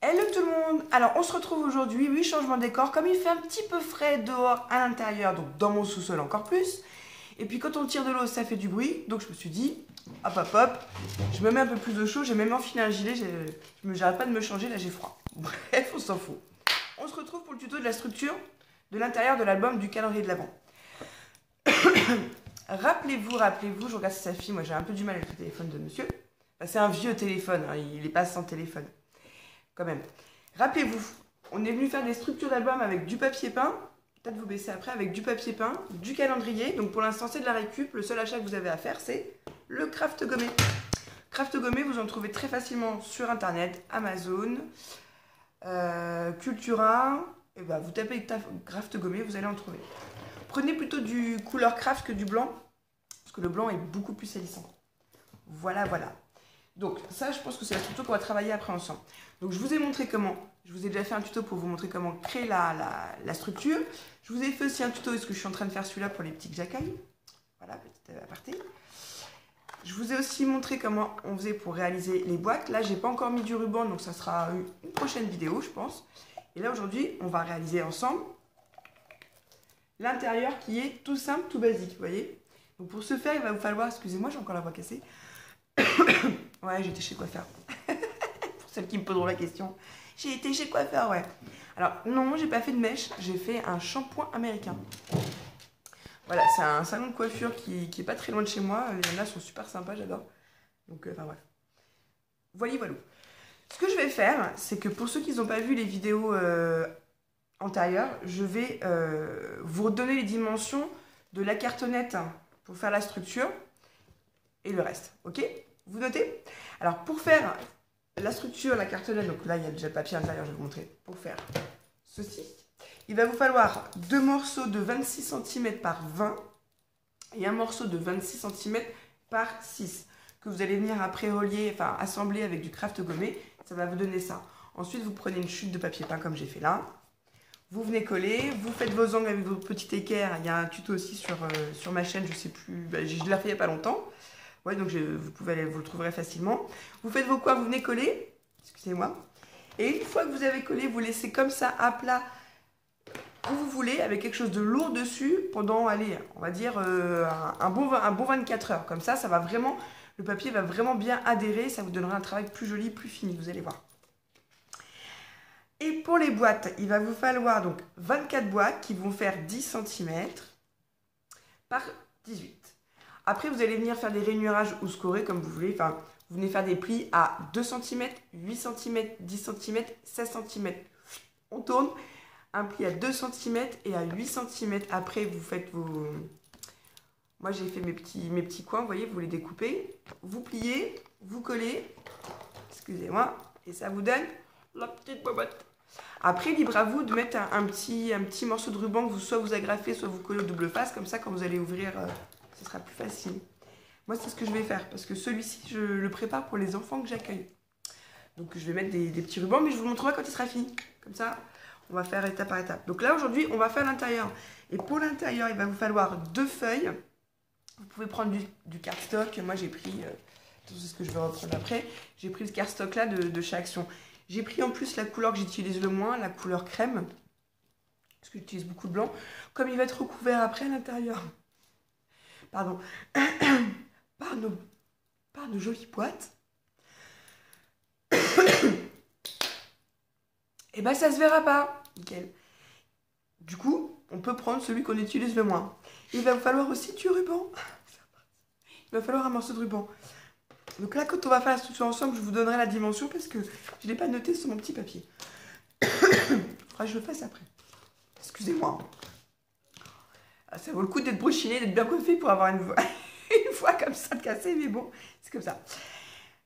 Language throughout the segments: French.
Hello tout le monde. Alors on se retrouve aujourd'hui, oui, changement de décor. Comme il fait un petit peu frais dehors à l'intérieur, donc dans mon sous-sol encore plus. Et puis quand on tire de l'eau, ça fait du bruit. Donc je me suis dit, hop hop hop, je me mets un peu plus de chaud. J'ai même enfilé un gilet, j'arrête pas de me changer, là j'ai froid. Bref, on s'en fout. On se retrouve pour le tuto de la structure de l'intérieur de l'album du calendrier de l'Avent. Rappelez-vous, je regarde si ça filme, moi j'ai un peu du mal avec le téléphone de monsieur. Enfin, c'est un vieux téléphone, hein, il est pas sans téléphone. Quand même. Rappelez-vous, on est venu faire des structures d'album avec du papier peint, peut-être vous baisser après, avec du papier peint, du calendrier. Donc pour l'instant c'est de la récup, le seul achat que vous avez à faire c'est le craft gommé. Craft gommé, vous en trouvez très facilement sur internet, Amazon, Cultura, et ben vous tapez craft gommé, vous allez en trouver. Prenez plutôt du couleur craft que du blanc, parce que le blanc est beaucoup plus salissant. Voilà, voilà. Donc ça, je pense que c'est la structure qu'on va travailler après ensemble. Donc je vous ai montré comment, je vous ai déjà fait un tuto pour vous montrer comment créer la structure. Je vous ai fait aussi un tuto, est-ce que je suis en train de faire celui-là pour les petits que j'accueille. Voilà, petite aparté. Je vous ai aussi montré comment on faisait pour réaliser les boîtes. Là, j'ai pas encore mis du ruban, donc ça sera une prochaine vidéo, je pense. Et là, aujourd'hui, on va réaliser ensemble l'intérieur qui est tout simple, tout basique, vous voyez. Donc pour ce faire, il va vous falloir, excusez-moi, j'ai encore la voix cassée. Ouais, j'étais chez coiffeur. Pour celles qui me poseront la question. J'ai été chez coiffeur, ouais. Alors, non, j'ai pas fait de mèche, j'ai fait un shampoing américain. Voilà, c'est un salon de coiffure qui est pas très loin de chez moi. Les nanas sont super sympas, j'adore. Donc, enfin bref. Voilà, voilà. Ce que je vais faire, c'est que pour ceux qui n'ont pas vu les vidéos antérieures, je vais vous redonner les dimensions de la cartonnette pour faire la structure et le reste, ok? Vous notez? Alors pour faire la structure, la cartonnette, donc là il y a déjà le papier à l'intérieur, je vais vous montrer. Pour faire ceci, il va vous falloir deux morceaux de 26 cm par 20 et un morceau de 26 cm par 6 que vous allez venir après relier, enfin assembler avec du craft gommé. Ça va vous donner ça. Ensuite vous prenez une chute de papier peint comme j'ai fait là. Vous venez coller, vous faites vos angles avec votre petit équerre. Il y a un tuto aussi sur ma chaîne, je sais plus, je l'ai refait il n'y a pas longtemps. Ouais, donc vous le trouverez facilement. Vous faites vos coins, vous venez coller. Excusez-moi. Et une fois que vous avez collé, vous laissez comme ça à plat où vous voulez, avec quelque chose de lourd dessus pendant, allez, on va dire un bon 24 heures. Comme ça va vraiment, le papier va vraiment bien adhérer. Ça vous donnera un travail plus joli, plus fini, vous allez voir. Et pour les boîtes, il va vous falloir donc 24 boîtes qui vont faire 10 cm par 18. Après, vous allez venir faire des rainurages ou scorés comme vous voulez. Enfin, vous venez faire des plis à 2 cm, 8 cm, 10 cm, 16 cm. On tourne. Un pli à 2 cm et à 8 cm. Après, vous faites vos... Moi, j'ai fait mes petits coins. Vous voyez, vous les découpez. Vous pliez, vous collez. Excusez-moi. Et ça vous donne la petite boîte. Après, libre à vous de mettre un petit morceau de ruban que soit vous agrafez, soit vous collez au double face. Comme ça, quand vous allez ouvrir... ce sera plus facile. Moi, c'est ce que je vais faire parce que celui-ci, je le prépare pour les enfants que j'accueille. Donc, je vais mettre des petits rubans, mais je vous montrerai quand il sera fini. Comme ça, on va faire étape par étape. Donc là, aujourd'hui, on va faire l'intérieur. Et pour l'intérieur, il va vous falloir 2 feuilles. Vous pouvez prendre du cardstock. Moi, j'ai pris, c'est ce que je vais reprendre après, j'ai pris le cardstock là de chez Action. J'ai pris en plus la couleur que j'utilise le moins, la couleur crème, parce que j'utilise beaucoup de blanc. Comme il va être recouvert après à l'intérieur, pardon, par nos jolies boîtes, et ben ça se verra pas. Nickel. Du coup, on peut prendre celui qu'on utilise le moins. Il va vous falloir aussi du ruban. Il va falloir un morceau de ruban. Donc là, quand on va faire la structure ensemble, je vous donnerai la dimension parce que je ne l'ai pas noté sur mon petit papier. Il faudra que je le fasse après. Excusez-moi. Ça vaut le coup d'être brochiné, d'être bien coiffé pour avoir une voix comme ça de cassée, mais bon, c'est comme ça.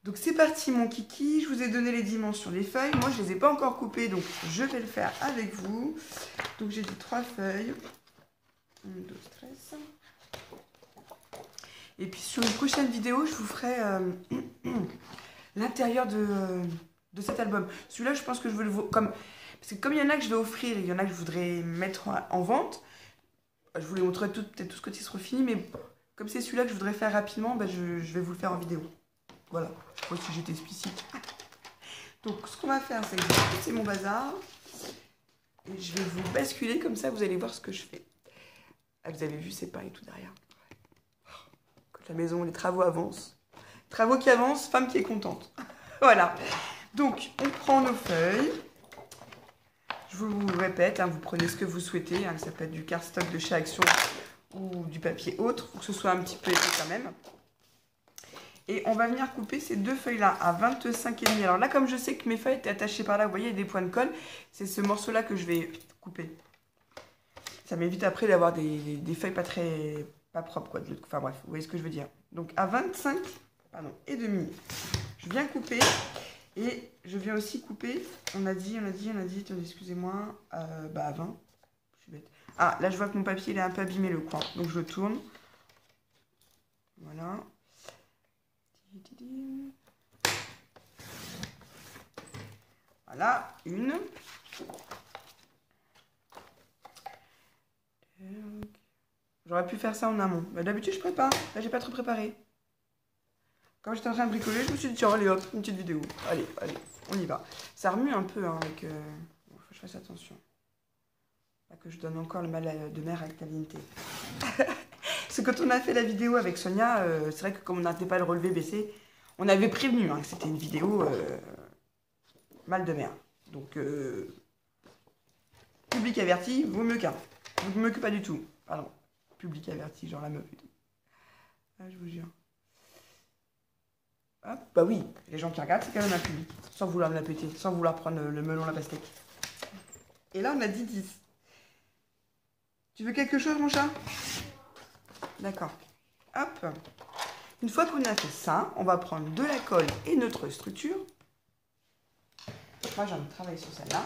Donc c'est parti mon kiki, je vous ai donné les dimensions des feuilles. Moi, je ne les ai pas encore coupées, donc je vais le faire avec vous. Donc j'ai dit 3 feuilles. 1, 2, 13. Et puis sur une prochaine vidéo, je vous ferai l'intérieur de cet album. Celui-là, je pense que je veux le... Parce que comme il y en a que je vais offrir, il y en a que je voudrais mettre en vente, je vous les montrerai peut-être tous quand ils seront finis, mais comme c'est celui-là que je voudrais faire rapidement, je vais vous le faire en vidéo. Voilà, je crois que j'étais explicite. Donc, ce qu'on va faire, c'est que je vais pousser mon bazar. Et je vais vous basculer comme ça, vous allez voir ce que je fais. Ah, vous avez vu, c'est pareil tout derrière. Quand la maison, les travaux avancent. Travaux qui avancent, femme qui est contente. Voilà. Donc, on prend nos feuilles. Je vous répète, hein, vous prenez ce que vous souhaitez. Hein, ça peut être du cardstock de chez Action ou du papier autre. Il faut que ce soit un petit peu épais quand même. Et on va venir couper ces deux feuilles-là à 25,5. Alors là, comme je sais que mes feuilles étaient attachées par là, vous voyez, il y a des points de colle. C'est ce morceau-là que je vais couper. Ça m'évite après d'avoir des feuilles pas propres, quoi. Enfin bref, vous voyez ce que je veux dire. Donc à 25, pardon, et demi, je viens couper. Et je viens aussi couper, on a dit, attendez, excusez-moi, à 20. Je suis bête. Ah, là je vois que mon papier il est un peu abîmé le coin. Donc je tourne. Voilà. Voilà, une. J'aurais pu faire ça en amont. Bah, d'habitude, je prépare. Là, j'ai pas trop préparé. Quand j'étais en train de bricoler, je me suis dit, tiens, allez hop, une petite vidéo. Allez, on y va. Ça remue un peu, hein, avec... Bon, faut que je fasse attention. Pas que je donne encore le mal de mer avec la dignité. Parce que quand on a fait la vidéo avec Sonia, c'est vrai que comme on n'arrêtait pas le relevé baissé, on avait prévenu hein, que c'était une vidéo mal de mer. Donc, public averti, vaut mieux qu'un. Vaut mieux que pas du tout. Pardon. Public averti, genre la meuf et tout. Ah, je vous jure. Hop, bah oui, les gens qui regardent, c'est quand même un public. Sans vouloir me la péter, sans vouloir prendre le melon, la pastèque. Et là, on a dit 10. Tu veux quelque chose, mon chat? D'accord. Hop. Une fois qu'on a fait ça, on va prendre de la colle et notre structure. Moi, j'ai envie de travailler sur celle-là.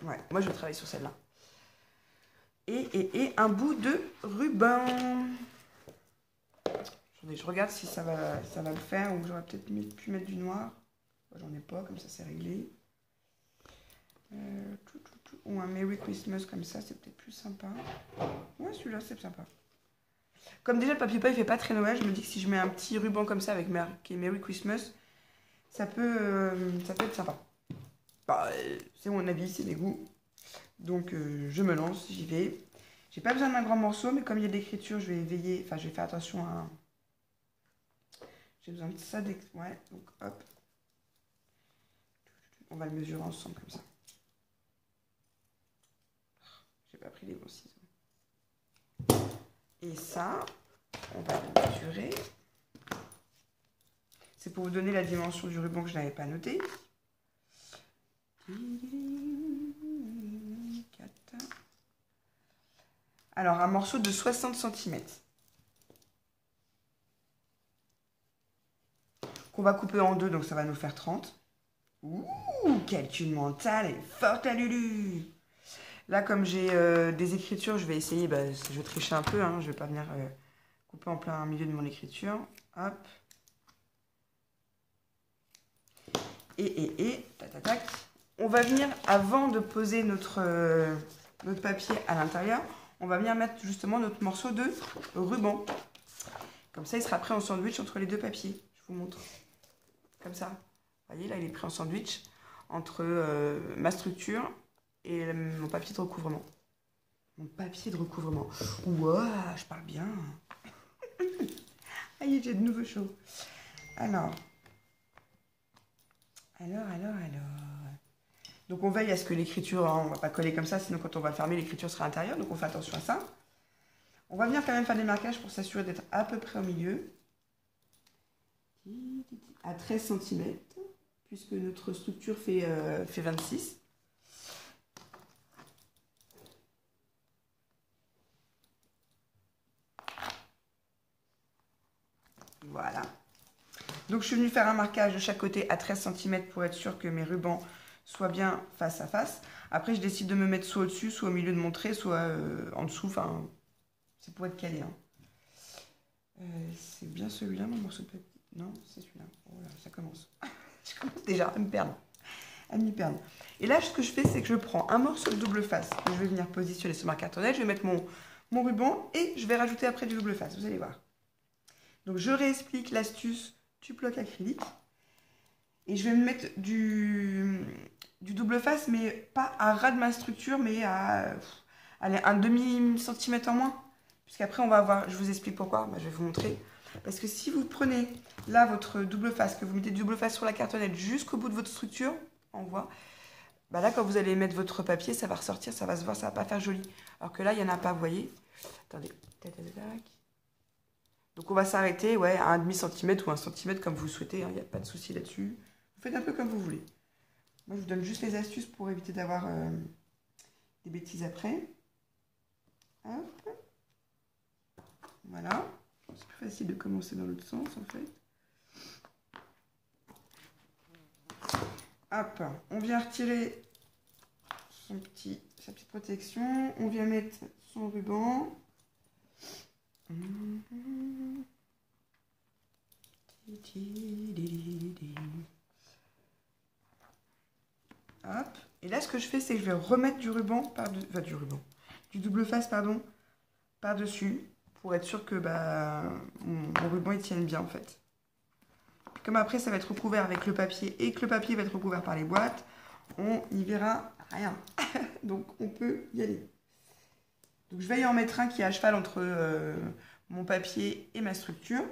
Ouais, moi, je vais travailler sur celle-là. Et un bout de ruban. Attendez, je regarde si ça va le faire ou j'aurais peut-être pu mettre du noir. J'en ai pas, comme ça, c'est réglé. Ou un Merry Christmas comme ça, c'est peut-être plus sympa. Ouais, celui-là, c'est sympa. Comme déjà, le papier peint, il fait pas très Noël, je me dis que si je mets un petit ruban comme ça avec Merry Christmas, ça peut être sympa. Bah, c'est mon avis, c'est mes goûts. Donc, je me lance, j'y vais. J'ai pas besoin d'un grand morceau, mais comme il y a de l'écriture, je vais veiller, enfin, je vais faire attention à... J'ai besoin de ça, ouais, donc hop. On va le mesurer ensemble comme ça. J'ai pas pris les bons ciseaux. Et ça, on va le mesurer. C'est pour vous donner la dimension du ruban que je n'avais pas noté. 4. Alors, un morceau de 60 cm. Qu'on va couper en deux, donc ça va nous faire 30. Ouh, calcul mental et forte à Lulu. Là, comme j'ai des écritures, je vais essayer, je vais tricher un peu, hein, je ne vais pas venir couper en plein milieu de mon écriture. Hop. Tac, tac, tac. On va venir, avant de poser notre papier à l'intérieur, on va venir mettre justement notre morceau de ruban. Comme ça, il sera prêt en sandwich entre les deux papiers. Je vous montre. Comme ça. Vous voyez, là, il est pris en sandwich entre ma structure et mon papier de recouvrement. Mon papier de recouvrement. Ouah, je parle bien. Aïe, j'ai de nouveau chaud. Alors. Donc, on veille à ce que l'écriture, hein, on ne va pas coller comme ça, sinon quand on va le fermer, l'écriture sera à l'intérieur. Donc, on fait attention à ça. On va venir quand même faire des marquages pour s'assurer d'être à peu près au milieu. À 13 cm, puisque notre structure fait 26. Voilà. Donc, je suis venue faire un marquage de chaque côté à 13 cm pour être sûr que mes rubans soient bien face à face. Après, je décide de me mettre soit au-dessus, soit au milieu de mon trait, soit en dessous. Enfin, c'est pour être calé. Hein. C'est bien celui-là, mon morceau de papier. Non, c'est celui-là. Oh là, ça commence. Je commence déjà à me perdre. À m'y perdre. Et là, ce que je fais, c'est que je prends un morceau de double face que je vais venir positionner sur ma cartonnette. Je vais mettre mon ruban et je vais rajouter après du double face. Vous allez voir. Donc, je réexplique l'astuce du bloc acrylique. Et je vais me mettre du double face, mais pas à ras de ma structure, mais à allez, un demi-centimètre en moins. Puisqu'après, on va avoir, je vous explique pourquoi, bah, je vais vous montrer. Parce que si vous prenez là votre double face, que vous mettez du double face sur la cartonnette jusqu'au bout de votre structure, on voit, bah là, quand vous allez mettre votre papier, ça va ressortir, ça va se voir, ça va pas faire joli. Alors que là, il n'y en a pas, vous voyez. Attendez. Donc on va s'arrêter ouais, à un demi-centimètre ou un centimètre comme vous le souhaitez, il n'y a pas de souci là-dessus. Vous faites un peu comme vous voulez. Moi, je vous donne juste les astuces pour éviter d'avoir des bêtises après. Hop. Voilà. C'est plus facile de commencer dans l'autre sens, en fait. Hop. On vient retirer sa petite protection. On vient mettre son ruban. Hop. Et là, ce que je fais, c'est que je vais remettre du ruban du double face, pardon, par-dessus, pour être sûr que bah, mon ruban il tienne bien en fait. Comme après, ça va être recouvert avec le papier et que le papier va être recouvert par les boîtes, on n'y verra rien. Donc, on peut y aller. Donc, je vais y en mettre un qui est à cheval entre mon papier et ma structure.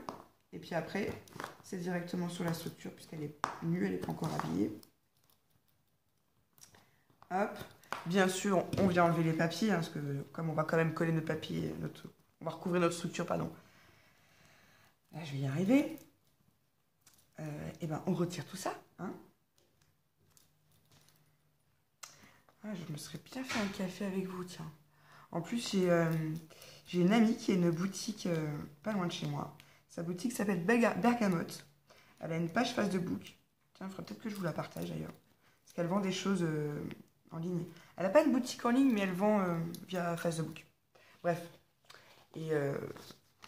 Et puis après, c'est directement sur la structure puisqu'elle est nue, elle n'est pas encore habillée. Hop. Bien sûr, on vient enlever les papiers, hein, parce que comme on va quand même coller notre papier, on va recouvrir notre structure, pardon. Là, je vais y arriver. Et ben, on retire tout ça. Hein. Ah, je me serais bien fait un café avec vous, tiens. En plus, j'ai une amie qui a une boutique pas loin de chez moi. Sa boutique s'appelle Bergamote. Elle a une page Facebook. Tiens, il faudrait peut-être que je vous la partage d'ailleurs. Parce qu'elle vend des choses en ligne. Elle n'a pas une boutique en ligne, mais elle vend via Facebook. Bref. Et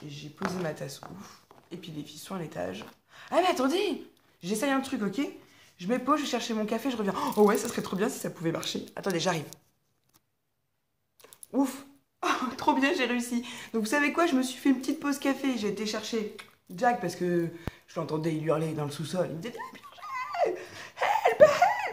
j'ai posé ma tasse ouf. Et puis les filles sont à l'étage. Ah mais attendez, j'essaye un truc, ok? Je me pose, je vais chercher mon café, je reviens. Oh ouais, ça serait trop bien si ça pouvait marcher. Attendez, j'arrive. Ouf. Oh, trop bien, j'ai réussi. Donc vous savez quoi, je me suis fait une petite pause café. J'ai été chercher Jack parce que je l'entendais, il hurlait dans le sous-sol. Il me disait, help, help.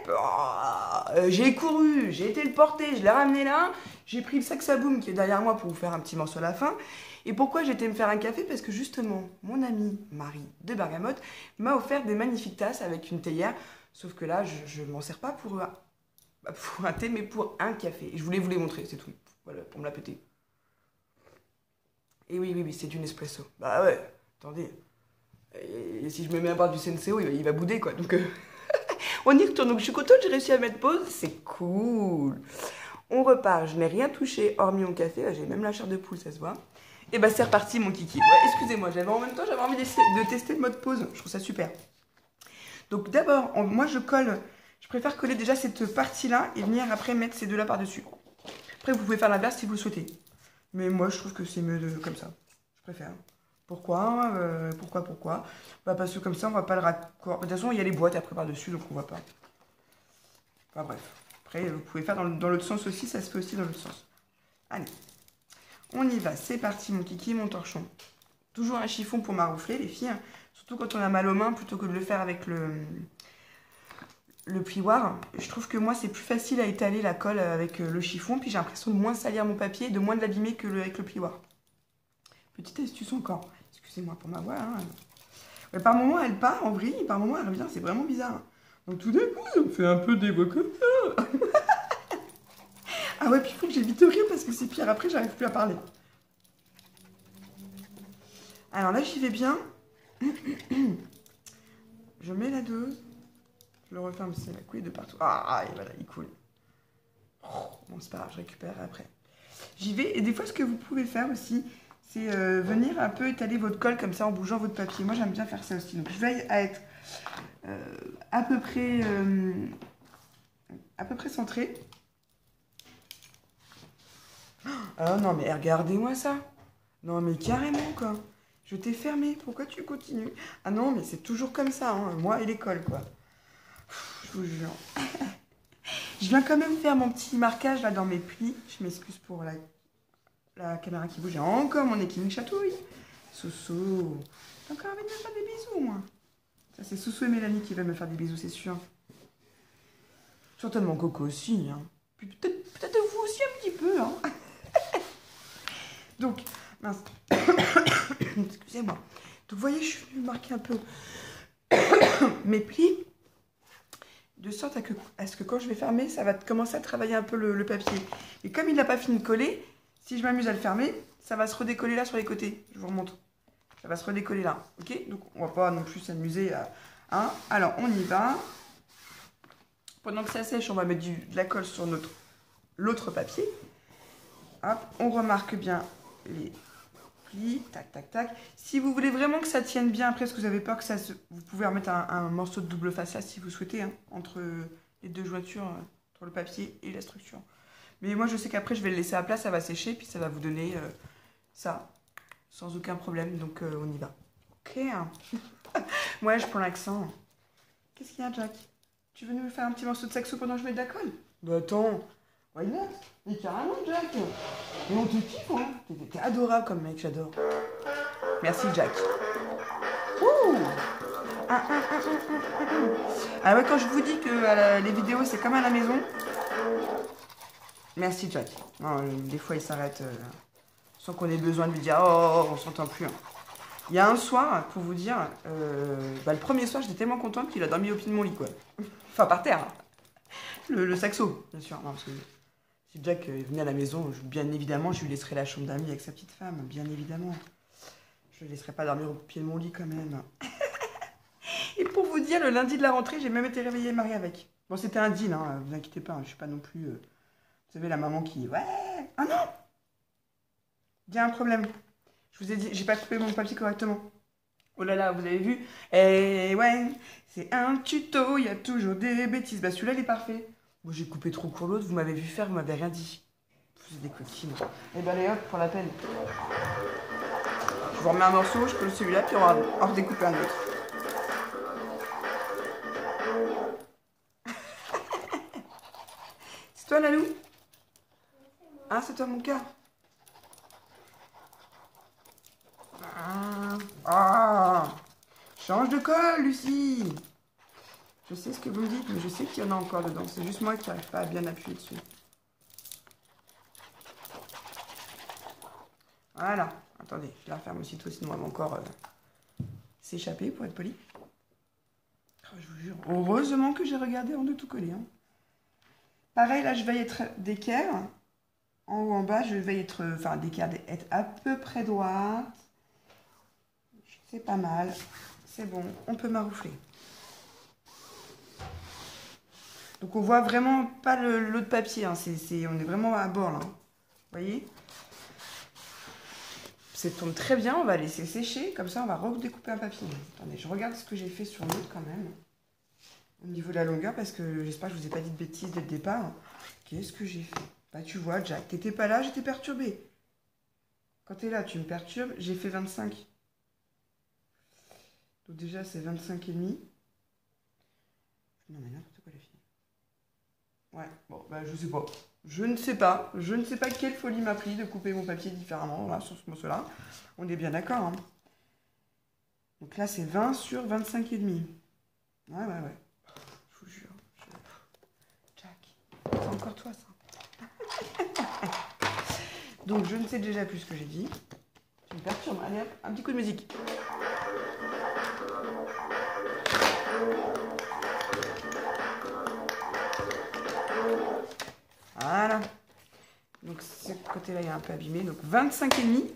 Oh, j'ai couru, j'ai été le porter, je l'ai ramené là. J'ai pris le sac Saboum qui est derrière moi pour vous faire un petit morceau à la fin. Et pourquoi j'étais me faire un café? Parce que justement, mon amie Marie de Bergamote m'a offert des magnifiques tasses avec une théière. Sauf que là, je ne m'en sers pas pour un thé, mais pour un café. Et je voulais vous les montrer, c'est tout. Voilà, pour me la péter. Et oui, c'est du Nespresso. Bah ouais, attendez. Et si je me mets à boire du Senseo, il va bouder, quoi. Donc, on y retourne. Donc, je suis contente, j'ai réussi à mettre pause. C'est cool. On repart. Je n'ai rien touché, hormis mon café. Là, j'ai même la chair de poule, ça se voit. Et bah, c'est reparti, mon kiki. Ouais, excusez-moi, en même temps, j'avais envie de tester le mode pause. Je trouve ça super. Donc, d'abord, moi, je préfère coller déjà cette partie-là et venir après mettre ces deux-là par-dessus. Après, vous pouvez faire l'inverse si vous le souhaitez. Mais moi, je trouve que c'est mieux comme ça. Je préfère. Pourquoi bah, parce que comme ça, on va pas le raccord. De toute façon, il y a les boîtes après par-dessus, donc on va pas. Enfin bref. Après, vous pouvez faire dans l'autre sens aussi, ça se fait aussi dans l'autre sens. Allez. On y va. C'est parti, mon kiki, mon torchon. Toujours un chiffon pour maroufler, les filles. Surtout quand on a mal aux mains, plutôt que de le faire avec le plioir. Je trouve que moi, c'est plus facile à étaler la colle avec le chiffon. Puis j'ai l'impression de moins salir mon papier, de moins de l'abîmer avec le plioir. Petite astuce encore. Excusez-moi pour ma voix. Hein. Ouais, par moment, elle part en vrille. Par moment, elle revient. C'est vraiment bizarre. Donc tout d'un coup, ça me fait un peu des voix comme ça. Ah ouais, puis il faut que j'évite de rire parce que c'est pire. Après, j'arrive plus à parler. Alors là, j'y vais bien. Je mets la dose. Je le referme, c'est la couille de partout. Ah, et voilà, il coule. Oh, bon, c'est pas grave, je récupère après. J'y vais. Et des fois, ce que vous pouvez faire aussi, c'est venir un peu étaler votre colle comme ça en bougeant votre papier. Moi, j'aime bien faire ça aussi. Donc, je vais être à peu près centré. Ah non, mais regardez-moi ça. Non, mais carrément, quoi. Je t'ai fermé. Pourquoi tu continues? Ah non, mais c'est toujours comme ça, hein. Moi et l'école, quoi. Je vous jure. Je viens quand même faire mon petit marquage là dans mes plis. Je m'excuse pour la caméra qui bouge. J'ai encore mon nez qui me chatouille. Soso. T'as encore envie de me faire des bisous, moi? Ça, c'est Soussou et Mélanie qui veulent me faire des bisous, c'est sûr. Certainement Coco aussi. Hein. Peut-être vous aussi un petit peu. Hein. Donc, mince. Excusez-moi. Donc, vous voyez, je suis venue marquer un peu mes plis. De sorte à ce que quand je vais fermer, ça va commencer à travailler un peu le papier. Et comme il n'a pas fini de coller, si je m'amuse à le fermer, ça va se redécoller là sur les côtés. Je vous remontre. Ça va se redécoller là. Ok? Donc, on va pas non plus s'amuser à... Hein? Alors, on y va. Pendant que ça sèche, on va mettre de la colle sur l'autre papier. Hop, on remarque bien les plis. Tac, tac, tac. Si vous voulez vraiment que ça tienne bien, après, parce que vous avez peur que ça se... Vous pouvez remettre un morceau de double face là, si vous souhaitez, hein, entre les deux jointures, entre le papier et la structure. Mais moi, je sais qu'après, je vais le laisser à plat, ça va sécher, puis ça va vous donner ça, sans aucun problème. Donc, on y va. Ok. Ouais, je prends l'accent. Qu'est-ce qu'il y a, Jack? Tu veux nous faire un petit morceau de saxo pendant que je mets de la colle? Bah attends, why not? Mais carrément, Jack. Et on te kiffe, hein. T'es adorable comme mec, j'adore. Merci, Jack. Ouh. Ah ouais, quand je vous dis que les vidéos, c'est comme à la maison. Merci, Jack. Non, des fois, il s'arrête sans qu'on ait besoin de lui dire « Oh, on s'entend plus. Hein. » Il y a un soir, pour vous dire, le premier soir, j'étais tellement contente qu'il a dormi au pied de mon lit, quoi. Enfin, par terre. Le saxo, bien sûr. Non, parce que si Jack venait à la maison, bien évidemment, je lui laisserais la chambre d'amis avec sa petite femme, bien évidemment. Je ne le laisserais pas dormir au pied de mon lit, quand même. Et pour vous dire, le lundi de la rentrée, j'ai même été réveillée et mariée avec. Bon, c'était un deal, hein, vous inquiétez pas, je suis pas non plus... Vous savez, la maman qui... Ouais. Ah non. Il y a un problème. Je vous ai dit, j'ai pas coupé mon papier correctement. Oh là là, vous avez vu? Eh ouais, c'est un tuto, il y a toujours des bêtises. Bah celui-là, il est parfait. Moi, j'ai coupé trop court l'autre, vous m'avez vu faire, vous m'avez rien dit. Vous êtes des coquines. Eh ben allez hop, pour la peine. Je vous remets un morceau, je colle celui-là, puis on va en redécouper un autre. C'est toi, Lalou? Ah, c'est toi, mon cœur? Ah, change de colle, Lucie. Je sais ce que vous me dites, mais je sais qu'il y en a encore dedans. C'est juste moi qui n'arrive pas à bien appuyer dessus. Voilà. Attendez, je la referme aussitôt, sinon elle va encore s'échapper, pour être poli. Oh, je vous jure. Heureusement que j'ai regardé avant de tout coller. Hein. Pareil, là, je vais être d'équerre. En haut, en bas, je vais être... Enfin, d'équerre, être à peu près droite. C'est pas mal. C'est bon, on peut maroufler. Donc, on voit vraiment pas l'autre papier. Hein. On est vraiment à bord, là. Vous voyez? Ça tourne très bien. On va laisser sécher. Comme ça, on va redécouper un papier. Attendez, je regarde ce que j'ai fait sur l'autre, quand même. Au niveau de la longueur, parce que j'espère que je vous ai pas dit de bêtises dès le départ. Qu'est-ce que j'ai fait? Bah, tu vois, Jack, t'étais pas là, j'étais perturbée. Quand t'es là, tu me perturbes. J'ai fait 25. Donc déjà, c'est 25 et demi. Non, mais n'importe quoi, la fille. Ouais, bon, bah, je sais pas. Je ne sais pas. Je ne sais pas quelle folie m'a pris de couper mon papier différemment, là, sur ce morceau-là. On est bien d'accord, hein. Donc là, c'est 20 sur 25 et demi. Ouais. Je vous jure. Jack, c'est encore toi, ça. Donc, je ne sais déjà plus ce que j'ai dit. Tu me perturbes. Allez, hop, un petit coup de musique. Voilà. Donc, ce côté-là, il est un peu abîmé. Donc, 25 et demi.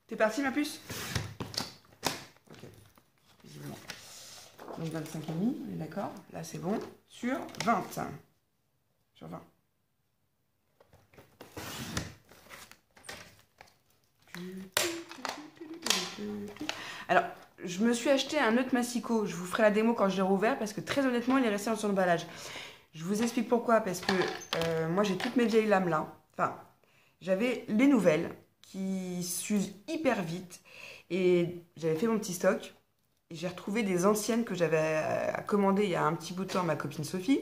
T'es parti, ma puce? Ok. Visiblement. Donc, 25 et demi, on est d'accord? Là, c'est bon. Sur 20. Sur 20. Alors, je me suis acheté un autre massicot. Je vous ferai la démo quand je l'ai rouvert parce que très honnêtement, il est resté dans son emballage. Je vous explique pourquoi. Parce que moi, j'ai toutes mes vieilles lames là. Enfin, j'avais les nouvelles qui s'usent hyper vite. Et j'avais fait mon petit stock. Et j'ai retrouvé des anciennes que j'avais commandées il y a un petit bout de temps à ma copine Sophie,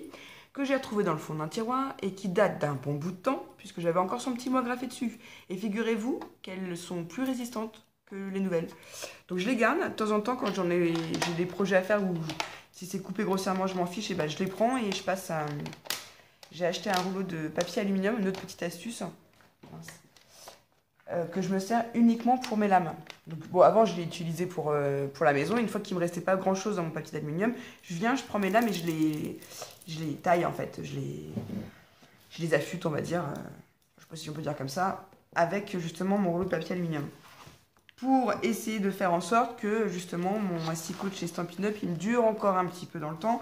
que j'ai retrouvées dans le fond d'un tiroir et qui datent d'un bon bout de temps, puisque j'avais encore son petit mot graffé dessus. Et figurez-vous qu'elles sont plus résistantes que les nouvelles. Donc je les garde de temps en temps quand j'ai des projets à faire ou si c'est coupé grossièrement, je m'en fiche, et ben je les prends et je passe à... J'ai acheté un rouleau de papier aluminium, une autre petite astuce, que je me sers uniquement pour mes lames. Donc, bon, avant, je l'ai utilisé pour la maison. Une fois qu'il ne me restait pas grand-chose dans mon papier d'aluminium, je prends mes lames et je les taille, en fait. Je les affûte, on va dire, je ne sais pas si on peut dire comme ça, avec justement mon rouleau de papier aluminium. Pour essayer de faire en sorte que, justement, mon asticot de chez Stampin' Up, il me dure encore un petit peu dans le temps.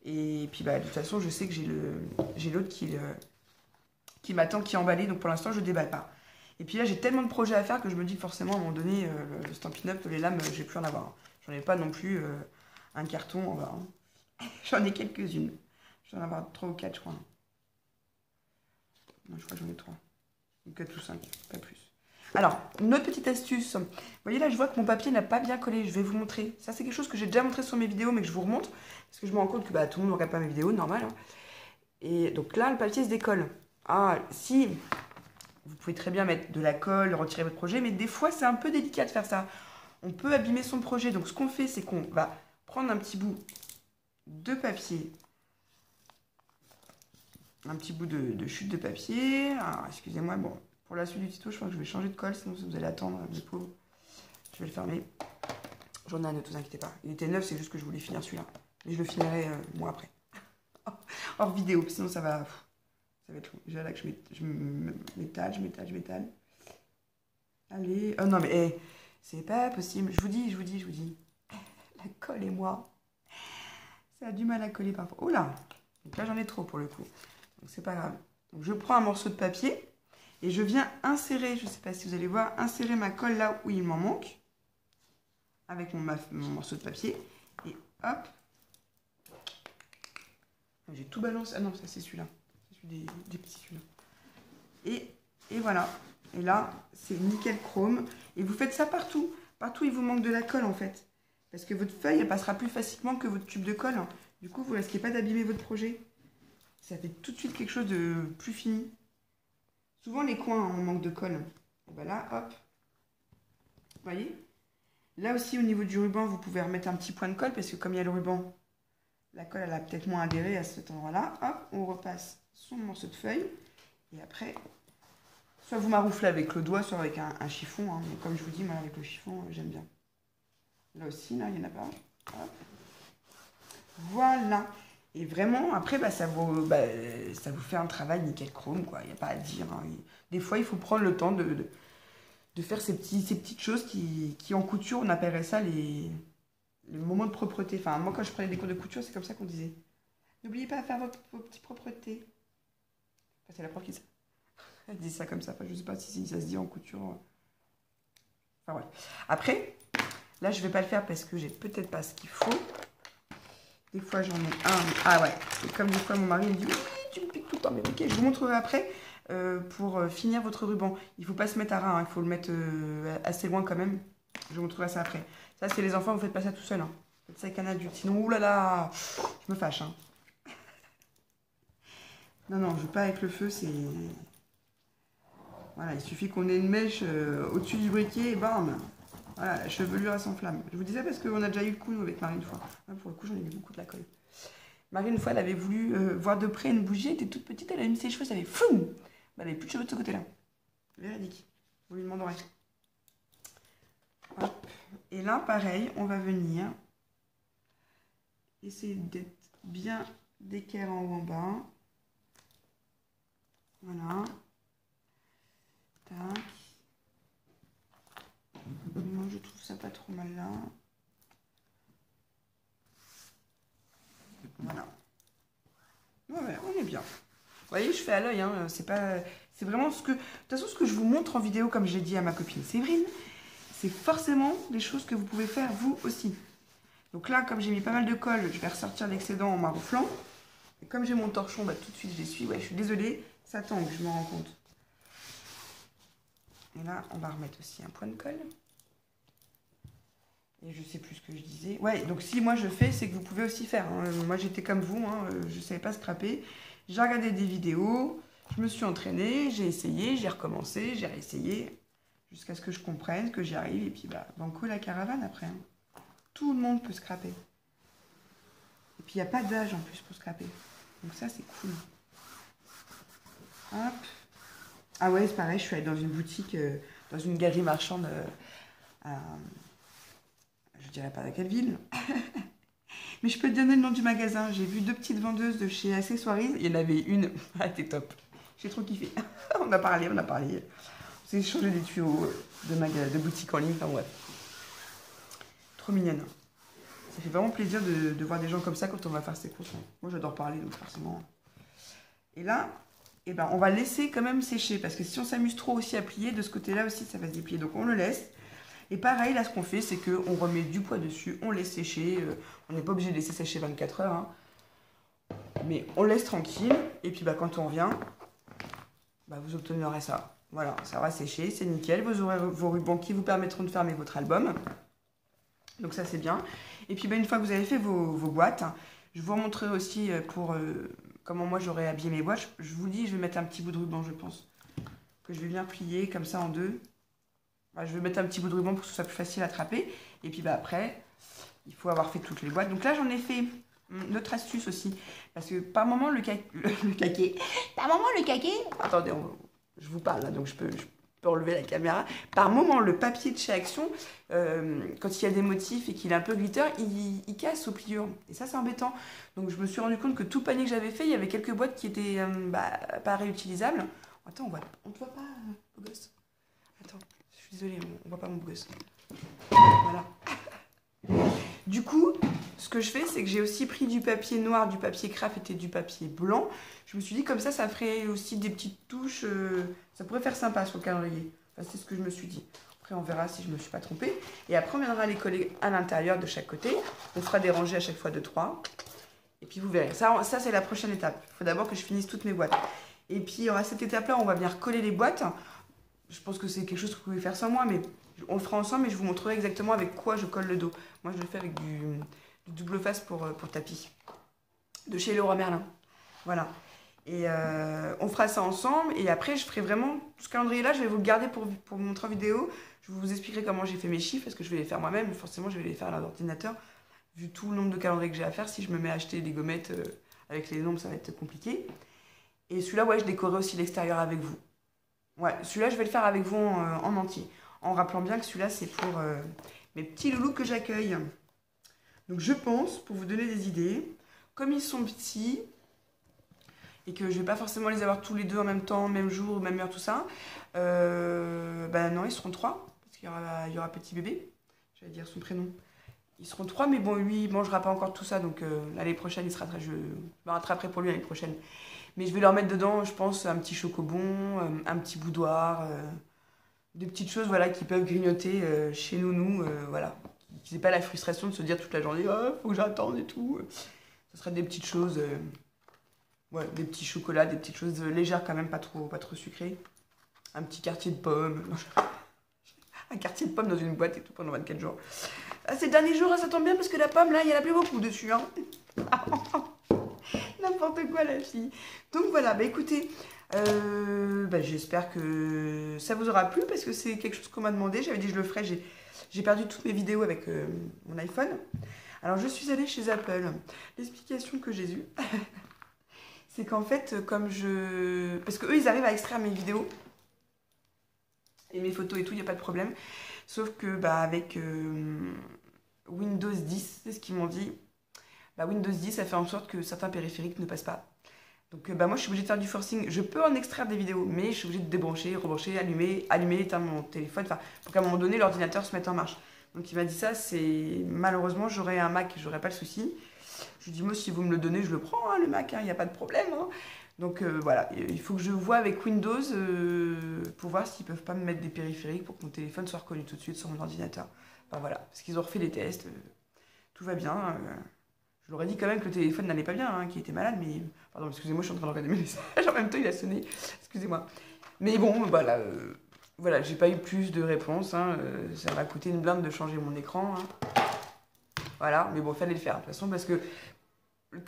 Et puis, bah, de toute façon, je sais que j'ai l'autre qui m'attend, qui est emballé. Donc, pour l'instant, je ne déballe pas. Et puis là, j'ai tellement de projets à faire que je me dis que forcément, à un moment donné, le Stampin' Up, les lames, j'ai plus en avoir. J'en ai pas non plus un carton en bas. J'en ai quelques-unes. J'en ai avoir 3 ou 4, je crois. Non, je crois que j'en ai 3. Ou 4 ou 5, pas plus. Alors, une autre petite astuce. Vous voyez là, je vois que mon papier n'a pas bien collé. Je vais vous montrer. Ça, c'est quelque chose que j'ai déjà montré sur mes vidéos, mais que je vous remonte. Parce que je me rends compte que bah, tout le monde ne regarde pas mes vidéos, normal. Hein. Et donc là, le papier se décolle. Ah, si... Vous pouvez très bien mettre de la colle, retirer votre projet, mais des fois, c'est un peu délicat de faire ça. On peut abîmer son projet. Donc, ce qu'on fait, c'est qu'on va prendre un petit bout de papier, un petit bout de chute de papier. Alors, excusez-moi, bon, pour la suite du tuto, je crois que je vais changer de colle, sinon vous allez attendre, les pauvres. Je vais le fermer. J'en ai un, ne vous inquiétez pas. Il était neuf, c'est juste que je voulais finir celui-là. Mais je le finirai moi après. Hors vidéo, sinon ça va... Ça va être long. Déjà là que je m'étale. Allez. Oh non, mais c'est pas possible. Je vous dis. La colle et moi. Ça a du mal à coller parfois. Oh là. Donc là, j'en ai trop pour le coup. Donc c'est pas grave. Donc je prends un morceau de papier et je viens insérer, je sais pas si vous allez voir, insérer ma colle là où il m'en manque. Avec mon morceau de papier. Et hop. J'ai tout balancé. Ah non, ça c'est celui-là. Des petits celui-là. Et voilà. Et là, c'est nickel chrome. Et vous faites ça partout. Partout, il vous manque de la colle, en fait. Parce que votre feuille, elle passera plus facilement que votre tube de colle. Du coup, vous risquez pas d'abîmer votre projet. Ça fait tout de suite quelque chose de plus fini. Souvent, les coins, on manque de colle. Et ben là, hop. Vous voyez? Là aussi, au niveau du ruban, vous pouvez remettre un petit point de colle. Parce que comme il y a le ruban, la colle, elle a peut-être moins adhéré à cet endroit-là. Hop, on repasse son morceau de feuille. Et après, soit vous marouflez avec le doigt, soit avec un chiffon. Hein. Mais comme je vous dis, moi, avec le chiffon, j'aime bien. Là aussi, là, il n'y en a pas. Hop. Voilà. Et vraiment, après, bah, ça vous fait un travail nickel chrome, quoi. Il n'y a pas à dire. Hein. Des fois, il faut prendre le temps de faire ces petites choses qui, en couture, on appellerait ça les moments de propreté. Enfin, moi, quand je prenais des cours de couture, c'est comme ça qu'on disait. N'oubliez pas de faire vos petites propretés. Enfin, c'est la prof qui dit ça. Elle dit ça comme ça. Enfin, je ne sais pas si ça se dit en couture. Enfin, ouais. Après, là, je ne vais pas le faire parce que j'ai peut-être pas ce qu'il faut. Des fois, j'en ai un. Ah ouais. Et comme des fois, mon mari me dit oui, tu me piques tout le temps. Mais ok, je vous montrerai après pour finir votre ruban. Il ne faut pas se mettre à ras. Hein. Il faut le mettre assez loin quand même. Je vous montrerai ça après. Ça, c'est les enfants. Vous ne faites pas ça tout seul. Hein. Faites ça avec un adulte. Sinon, oulala, je me fâche. Hein. Non, non, je joue pas avec le feu, c'est... Voilà, il suffit qu'on ait une mèche au-dessus du briquet et bam. Voilà, la chevelure à s'enflamme. Je vous dis ça parce qu'on a déjà eu le coup, nous, avec Marie, une fois. Là, pour le coup, j'en ai mis beaucoup de la colle. Marie, une fois, elle avait voulu voir de près une bougie, elle était toute petite, elle avait mis ses cheveux, ça avait foum. Elle n'avait plus de cheveux de ce côté-là. Véridique. Vous lui demanderez. Hop. Et là, pareil, on va venir essayer d'être bien d'équerre en haut en bas. Voilà. Tac. Moi, je trouve ça pas trop mal là. Voilà. Ouais, on est bien. Vous voyez, je fais à l'œil. Hein. C'est pas... C'est vraiment ce que... De toute façon, ce que je vous montre en vidéo, comme je l'ai dit à ma copine Séverine, c'est forcément des choses que vous pouvez faire vous aussi. Donc là, comme j'ai mis pas mal de colle, je vais ressortir l'excédent en marouflant. Et comme j'ai mon torchon, bah, tout de suite, je l'essuie. Ouais, je suis désolée. Ça tangue, je m'en rends compte. Et là, on va remettre aussi un point de colle. Et je sais plus ce que je disais. Ouais, donc si moi je fais, c'est que vous pouvez aussi faire. Hein. Moi, j'étais comme vous, hein, je ne savais pas scraper. J'ai regardé des vidéos, je me suis entraînée, j'ai essayé, j'ai recommencé, j'ai réessayé. Jusqu'à ce que je comprenne, que j'y arrive. Et puis, bah, banco la caravane après. Hein. Tout le monde peut scraper. Et puis, il n'y a pas d'âge en plus pour scraper. Donc ça, c'est cool. Hop. Ah ouais, c'est pareil, je suis allée dans une boutique, dans une galerie marchande, je dirais pas dans quelle ville. Mais je peux te donner le nom du magasin. J'ai vu 2 petites vendeuses de chez Accessoiries. Il y en avait une, elle était top. J'ai trop kiffé. On a parlé. On s'est échangé des tuyaux de boutique en ligne. Enfin bref. Trop mignonne. Ça fait vraiment plaisir de voir des gens comme ça quand on va faire ses courses. Moi, j'adore parler, donc forcément. Et là, eh ben, on va laisser quand même sécher. Parce que si on s'amuse trop aussi à plier, de ce côté-là aussi, ça va se déplier. Donc, on le laisse. Et pareil, là, ce qu'on fait, c'est qu'on remet du poids dessus, on laisse sécher. On n'est pas obligé de laisser sécher 24 heures. Hein. Mais on laisse tranquille. Et puis, bah, quand on revient, bah, vous obtiendrez ça. Voilà, ça va sécher, c'est nickel. Vous aurez vos rubans qui vous permettront de fermer votre album. Donc ça, c'est bien. Et puis, bah, une fois que vous avez fait vos boîtes, je vous montrerai aussi pour comment moi, j'aurais habillé mes boîtes. Je vous dis, je vais mettre un petit bout de ruban, je pense. Que je vais bien plier comme ça en deux. Je vais mettre un petit bout de ruban pour que ce soit plus facile à attraper. Et puis bah, après, il faut avoir fait toutes les boîtes. Donc là, j'en ai fait une autre astuce aussi. Parce que par moment, le caquet. Par moment, le caquet. Attendez, je vous parle là, donc je peux enlever la caméra. Par moment, le papier de chez Action, quand il y a des motifs et qu'il est un peu glitter, il casse au pliure. Et ça, c'est embêtant. Donc je me suis rendu compte que tout panier que j'avais fait, il y avait quelques boîtes qui étaient pas réutilisables. Attends, on ne te voit pas, beau gosse. Attends. Désolée, on voit pas mon gosse. Voilà. Du coup, ce que je fais, c'est que j'ai aussi pris du papier noir, du papier craft et du papier blanc. Je me suis dit, comme ça ferait aussi des petites touches. Ça pourrait faire sympa sur le calendrier. Enfin, c'est ce que je me suis dit. Après, on verra si je me suis pas trompée. Et après, on viendra les coller à l'intérieur de chaque côté. On fera des rangées à chaque fois de 3. Et puis, vous verrez. Ça c'est la prochaine étape. Il faut d'abord que je finisse toutes mes boîtes. Et puis, il y aura cette étape-là, on va venir coller les boîtes. Je pense que c'est quelque chose que vous pouvez faire sans moi, mais on le fera ensemble et je vous montrerai exactement avec quoi je colle le dos. Moi, je le fais avec du double face pour tapis. De chez Leroy Merlin. Voilà. Et on fera ça ensemble. Et après, je ferai vraiment ce calendrier-là. Je vais vous le garder pour vous montrer en vidéo. Je vous expliquerai comment j'ai fait mes chiffres. Est-ce que je vais les faire moi-même? Forcément, je vais les faire à l'ordinateur. Vu tout le nombre de calendriers que j'ai à faire, si je me mets à acheter des gommettes avec les nombres, ça va être compliqué. Et celui-là, ouais, je décorerai aussi l'extérieur avec vous. Ouais, celui-là, je vais le faire avec vous en entier. En rappelant bien que celui-là, c'est pour mes petits loulous que j'accueille. Donc, je pense, pour vous donner des idées, comme ils sont petits, et que je ne vais pas forcément les avoir tous les deux en même temps, même jour, même heure, tout ça, non, ils seront 3, parce qu'il y aura petit bébé. Je vais dire son prénom. Ils seront 3, mais bon, lui, il ne mangera pas encore tout ça, donc l'année prochaine, je me rattraperai pour lui l'année prochaine. Mais je vais leur mettre dedans, je pense, un petit chocobon, un petit boudoir, des petites choses voilà, qui peuvent grignoter chez nous, voilà. Qu'ils n'aient pas la frustration de se dire toute la journée, oh, faut que j'attende et tout. Ce serait des petites choses, ouais, des petits chocolats, des petites choses légères quand même, pas trop sucrées. Un petit quartier de pommes. Un quartier de pommes dans une boîte et tout pendant 24 jours. Ah, ces derniers jours, ça tombe bien parce que la pomme, là, il n'y en a plus beaucoup dessus. Hein. N'importe quoi, la fille. Donc voilà, bah écoutez, j'espère que ça vous aura plu parce que c'est quelque chose qu'on m'a demandé. J'avais dit que je le ferais. J'ai perdu toutes mes vidéos avec mon iPhone. Alors, je suis allée chez Apple. L'explication que j'ai eue, c'est qu'en fait, parce qu'eux, ils arrivent à extraire mes vidéos et mes photos et tout, il n'y a pas de problème. Sauf que, avec Windows 10, c'est ce qu'ils m'ont dit. Windows 10, ça fait en sorte que certains périphériques ne passent pas. Donc moi, je suis obligée de faire du forcing. Je peux en extraire des vidéos, mais je suis obligée de débrancher, rebrancher, allumer, éteindre mon téléphone, pour qu'à un moment donné, l'ordinateur se mette en marche. Donc il m'a dit ça, malheureusement, j'aurai un Mac, j'aurai pas le souci. Je lui dis, moi, si vous me le donnez, je le prends, hein, le Mac, il n'y a pas de problème. Hein. Donc voilà, il faut que je vois avec Windows pour voir s'ils peuvent pas me mettre des périphériques pour que mon téléphone soit reconnu tout de suite sur mon ordinateur. Enfin voilà, parce qu'ils ont refait les tests, tout va bien. Je leur ai dit quand même que le téléphone n'allait pas bien, hein, qu'il était malade, mais... Pardon, excusez-moi, je suis en train de regarder mes messages, en même temps il a sonné, excusez-moi. Mais bon, voilà, j'ai pas eu plus de réponses, hein, ça m'a coûté une blinde de changer mon écran. Hein. Voilà, mais bon, fallait le faire, de toute façon, parce que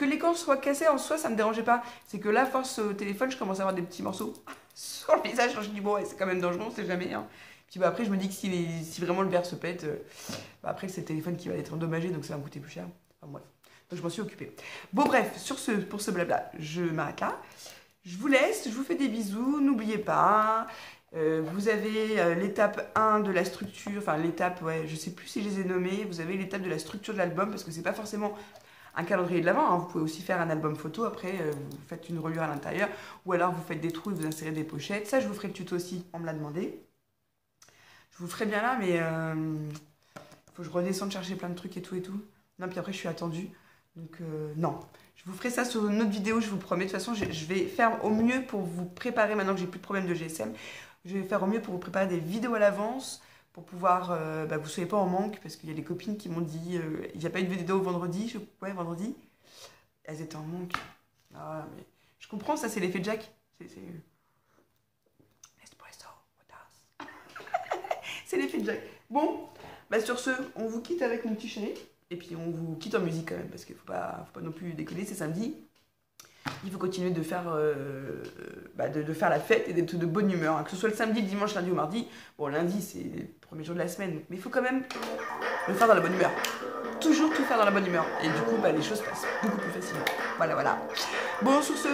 l'écran soit cassé en soi, ça me dérangeait pas. C'est que là, force au téléphone, je commence à avoir des petits morceaux sur le visage, je dis, bon, ouais, c'est quand même dangereux, on sait jamais, hein. Puis bah, après, je me dis que si vraiment le verre se pète, bah, après, c'est le téléphone qui va être endommagé, donc ça va me coûter plus cher. Enfin bref, donc je m'en suis occupée. Bon bref, pour ce blabla, je m'arrête là. Je vous laisse, je vous fais des bisous, n'oubliez pas, vous avez l'étape 1 de la structure, enfin l'étape, ouais, je sais plus si je les ai nommées, vous avez l'étape de la structure de l'album, parce que c'est pas forcément un calendrier de l'avant, hein. Vous pouvez aussi faire un album photo, après vous faites une reliure à l'intérieur, ou alors vous faites des trous et vous insérez des pochettes. Ça, je vous ferai le tuto aussi, on me l'a demandé. Je vous le ferai bien là, mais faut que je redescende chercher plein de trucs et tout et tout. Non, puis après, je suis attendue, donc non. Je vous ferai ça sur une autre vidéo, je vous promets. De toute façon, je vais faire au mieux pour vous préparer, maintenant que j'ai plus de problème de GSM, je vais faire au mieux pour vous préparer des vidéos à l'avance, pour pouvoir, bah, vous ne soyez pas en manque, parce qu'il y a des copines qui m'ont dit, il n'y a pas eu de vidéo vendredi, ouais, vendredi, elles étaient en manque. Ah, mais je comprends, ça c'est l'effet Jack. Espresso, c'est l'effet Jack. Bon, bah sur ce, on vous quitte avec mon petit chéri, et puis on vous quitte en musique quand même, parce qu'il faut pas non plus déconner, c'est samedi. Il faut continuer de faire, de faire la fête et d'être de bonne humeur, hein. Que ce soit le samedi, le dimanche, lundi ou mardi. Bon, lundi, c'est le premier jour de la semaine, mais il faut quand même le faire dans la bonne humeur. Toujours tout faire dans la bonne humeur. Et du coup, bah, les choses passent beaucoup plus facilement. Voilà, voilà. Bon, sur ce,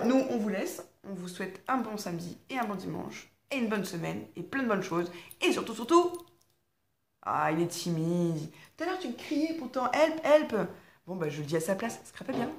nous, on vous laisse. On vous souhaite un bon samedi et un bon dimanche. Et une bonne semaine. Et plein de bonnes choses. Et surtout, surtout... Ah, il est timide. Tout à l'heure, tu criais pourtant. Help, help. Bon, bah, je le dis à sa place. Ça serait pas bien.